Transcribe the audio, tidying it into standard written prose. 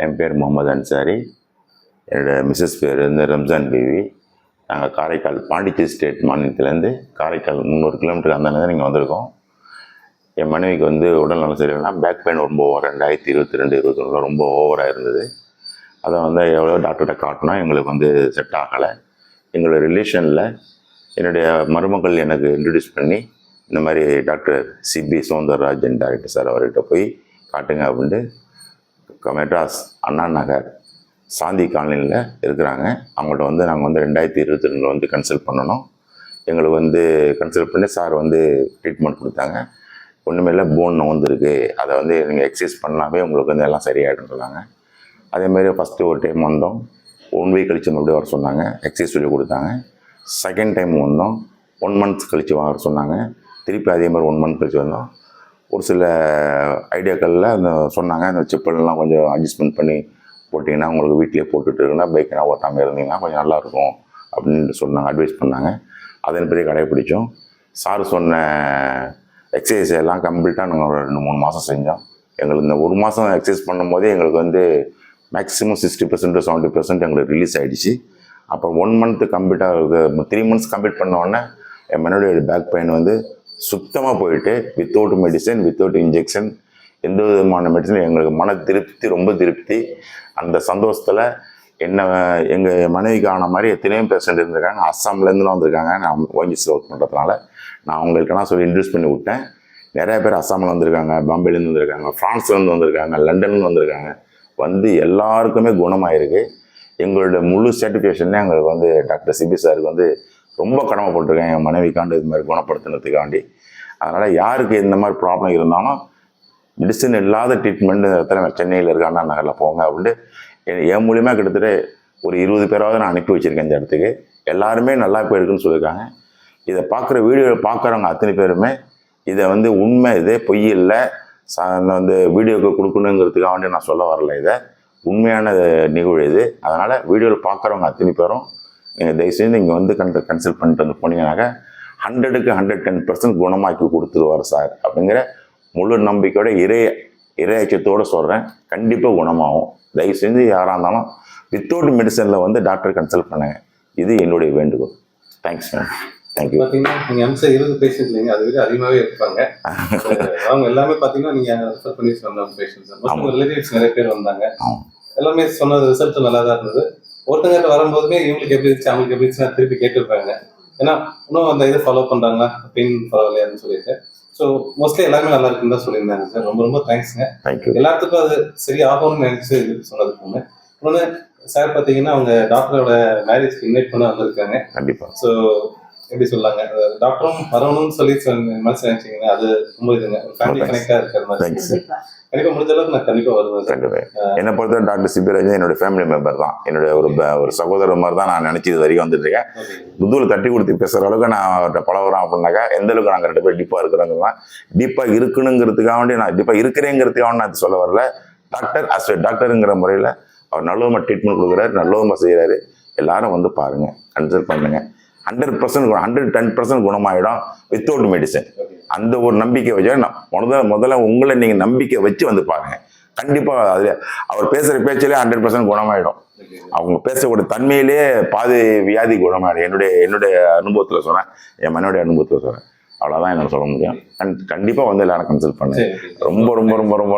என் பேர் முகமது அன்சாரி. என்னோடய மிஸ்ஸஸ் பேர் வந்து ரம்ஜான் பிவி. நாங்கள் காரைக்கால் பாண்டிச்சேரி ஸ்டேட் மாநிலத்திலேருந்து காரைக்கால் 300 கிலோமீட்டர் அந்த நீங்கள் வந்திருக்கோம். என் மனைவிக்கு வந்து உடல் நலம் சரியில்லைனா பேக் பெயின் ரொம்ப 2022-21 ரொம்ப ஓவராக இருந்தது. அதை வந்து எவ்வளோ டாக்டர்கிட்ட காட்டினா எங்களுக்கு வந்து செட் ஆகலை. எங்களோட ரிலேஷனில் என்னுடைய மருமகள் எனக்கு இன்ட்ரடியூஸ் பண்ணி இந்த மாதிரி doctor Sibi Soundararajan director sir அவர்கிட்ட போய் காட்டுங்க அப்படின்ட்டு மெட்ராஸ் அண்ணா நகர் சாந்தி காலனியில் இருக்கிறாங்க. அவங்கள்ட்ட வந்து நாங்கள் வந்து 2022 வந்து கன்சல்ட் பண்ணணும். எங்களுக்கு வந்து கன்சல்ட் பண்ணி சார் வந்து ட்ரீட்மெண்ட் கொடுத்தாங்க. ஒன்றுமே இல்லை, போன் வந்துருக்கு, அதை வந்து நீங்கள் எக்ஸசைஸ் பண்ணாவே உங்களுக்கு வந்து எல்லாம் சரியாயிடுன்னு சொன்னாங்க. அதேமாதிரி ஃபஸ்ட்டு ஒரு டைம் வந்தோம், 1 வீக் கழிச்சு மறுபடியும் வர சொன்னாங்க, எக்ஸசைஸ் சொல்லி கொடுத்தாங்க. செகண்ட் டைம் வந்தோம், 1 மந்த்ஸ் கழித்து வர சொன்னாங்க. திருப்பி அதே மாதிரி 1 மந்த் கழிச்சு வந்தோம். ஒரு சில ஐடியாக்களில் அந்த சொன்னாங்க, அந்த செப்பல்லாம் கொஞ்சம் அட்ஜஸ்ட்மெண்ட் பண்ணி போட்டிங்கன்னா உங்களுக்கு வீட்டிலே போட்டுட்டு இருக்குன்னா பைக்கெலாம் ஓட்டாமல் இருந்தீங்கன்னா கொஞ்சம் நல்லாயிருக்கும் அப்படின்னு சொன்னாங்க, அட்வைஸ் பண்ணாங்க. அதன்படி கடைப்பிடிச்சோம். சார் சொன்ன எக்ஸசைஸ் எல்லாம் கம்ப்ளீட்டாக நாங்கள் ஒரு 2-3 மாதம் செஞ்சோம். எங்களுக்கு இந்த 1 மாதம் எக்ஸசைஸ் பண்ணும்போதே எங்களுக்கு வந்து மேக்ஸிமம் 60% 70% எங்களுக்கு ரிலீஸ் ஆகிடுச்சு. அப்புறம் 1 மந்த்து கம்ப்ளீட்டாக 3 மந்த்ஸ் கம்ப்ளீட் பண்ணோடனே என் மனைவியோட பேக் பெயின் வந்து சுத்தமாக போயிட்டு வித்தவுட் மெடிசன், வித்தவுட் இன்ஜெக்ஷன், எந்த விதமான மெடிசன். எங்களுக்கு மன திருப்தி, ரொம்ப திருப்தி. அந்த சந்தோஷத்தில் என்ன எங்கள் மனைவிக்கு ஆன மாதிரி எத்தனையோ பேஷண்ட் இருந்திருக்காங்க. அஸ்ஸாம்லேருந்துலாம் வந்திருக்காங்க. நான் ஓஎன்ஜிசியில் ஒர்க் பண்ணுறதுனால நான் அவங்களுக்கெல்லாம் சொல்லி இன்ட்ரடியூஸ் பண்ணி விட்டேன். நிறையா பேர் அஸ்ஸாமில் வந்திருக்காங்க, பாம்பேலேருந்து வந்திருக்காங்க, ஃப்ரான்ஸ்லேருந்து வந்திருக்காங்க, லண்டன்லேருந்து வந்திருக்காங்க. வந்து எல்லாருக்குமே குணமாயிருக்கு. எங்களோட முழு சர்டிஃபிகேஷனே எங்களுக்கு வந்து டாக்டர் சிபி சாருக்கு வந்து ரொம்ப கடமைப்பட்டிருக்கேன், என் மனைவிக்காண்டு இது மாதிரி குணப்படுத்தினதுக்காண்டி. அதனால் யாருக்கு இந்த மாதிரி ப்ராப்ளம் இருந்தாலும் மெடிசன் இல்லாத ட்ரீட்மெண்ட் எத்தனை சென்னையில் இருக்க அண்ணா நகரில் போங்க அப்படின்ட்டு என் மூலியமாக கிட்டத்தட்ட ஒரு 20 பேராவது நான் அனுப்பி வச்சுருக்கேன் இந்த இடத்துக்கு. எல்லாருமே நல்லா போயிருக்குன்னு சொல்லியிருக்காங்க. இதை பார்க்குற வீடியோவில் பார்க்குறவங்க அத்தனை பேருமே இதை வந்து உண்மை, இதே பொய் இல்லை, வந்து வீடியோவுக்கு கொடுக்கணுங்கிறதுக்காக வேண்டி நான் சொல்ல வரல. இதை உண்மையான நிகழ்வு இது. அதனால் வீடியோவில் பார்க்குறவங்க அத்தனை பேரும் நீங்கள் தயவுசெய்து இங்கே வந்து கன்சல்ட் பண்ணிட்டு வந்து போனீங்கன்னாக்கா 100க்கு 110% குணமாக்கி கொடுத்துருவார் சார் அப்படிங்கிற முழு நம்பிக்கையோட இறையச்சத்தோடு சொல்கிறேன். கண்டிப்பாக குணமாகும். தயவு செஞ்சு யாராக இருந்தாலும் வித்தவுட் மெடிசனில் வந்து டாக்டர் கன்சல்ட் பண்ணுங்க. இது என்னுடைய வேண்டுகோள். Thanks ma'am. தேங்க்யூ. பார்த்தீங்கன்னா நீங்கள் அம்சம் 20 பேஷண்ட் இல்லைங்க, அதை விட அதிகமாகவே இருப்பாங்க. அவங்க எல்லாமே பார்த்தீங்கன்னா நீங்கள் ரெஃபர் பண்ணி சொன்ன பேஷண்ட்ஸ் ரிலேட்டிவ்ஸ் நிறைய பேர் வந்தாங்க. எல்லாமே சொன்னது ரிசல்ட் நல்லா தான் இருந்தது. ஒருத்தங்கிட்ட வரும்போதுமே இவங்களுக்கு எப்படி இருந்துச்சு, அவங்களுக்கு எப்படி இருந்துச்சு திருப்பி கேட்டுருப்பாங்க. ஏன்னா இன்னும் அந்த இதை ஃபாலோ பண்ணுறாங்களா, பெயின் பரவாயில்லையான்னு சொல்லிட்டு. ஸோ மோஸ்ட்லி எல்லாமே நல்லா இருக்குன்னு தான் சொல்லியிருந்தாங்க சார். ரொம்ப ரொம்ப தேங்க்ஸுங்க. எல்லாத்துக்கும் அது சரி ஆகும்னு நினைச்சு சொன்னதுக்கு ஒன்று. இன்னொன்று சார் பார்த்தீங்கன்னா அவங்க டாக்டரோட மேரேஜ்க்கு இன்வைட் பண்ண வந்திருக்காங்க. கண்டிப்பாக. ஸோ எப்படி சொல்லாங்க, டாக்டரும் வரணும்னு சொல்லி மனசு நினைச்சிங்கன்னா அது ரொம்ப இதுங்க, ஃபேமிலி கனெக்டாக இருக்கிற மாதிரி. கண்டிப்பாக முடிஞ்ச அளவுக்கு நான் கண்டிப்பாக வருவேன். கண்டிப்பாக. என்னை பொறுத்த டாக்டர் சிபி ராஜன் என்னோட ஃபேமிலி மெம்பர் தான், என்னுடைய ஒரு சகோதரர் மாதிரி தான் நான் நினச்சி இது வரைக்கும் வந்துட்டு இருக்கேன். புத்தூர் தட்டி கொடுத்து பேசுகிற அளவுக்கு நான் அவர்கிட்ட பழகுறோம் அப்படின்னாக்கா எந்த அளவுக்கு நாங்கள் 2 பேர் டீப்பாக இருக்கிறோங்கன்னா, டீப்பாக இருக்கணுங்கிறதுக்காக வேண்டி நான் டீப்பாக இருக்கிறேங்கிறதுக்காக நான் சொல்ல வரல. டாக்டர் டாக்டருங்கிற முறையில் அவர் நல்லவமாக ட்ரீட்மெண்ட் கொடுக்குறாரு, நல்லவமாக செய்கிறாரு. எல்லாரும் வந்து பாருங்கள், கன்சல்ட் பண்ணுங்க. 110% குணமாயிடும் வித்தவுட் மெடிசன். அந்த ஒரு நம்பிக்கை வச்சா முதல்ல உங்களை நீங்கள் நம்பிக்கை வச்சு வந்து பாருங்க. கண்டிப்பாக அதில் அவர் பேசுகிற பேச்சிலே 100% குணமாயிடும். அவங்க பேசக்கூடிய தன்மையிலே பாதி வியாதி குணமாயிடும். என்னுடைய அனுபவத்தில் சொன்னேன், என் மனைவிடைய அனுபவத்தில் சொன்னேன். அவ்வளோதான் என்னால் சொல்ல முடியும். கண்டிப்பாக வந்து எல்லாரும் கன்சல்ட் பண்ணுங்க. ரொம்ப ரொம்ப ரொம்ப ரொம்ப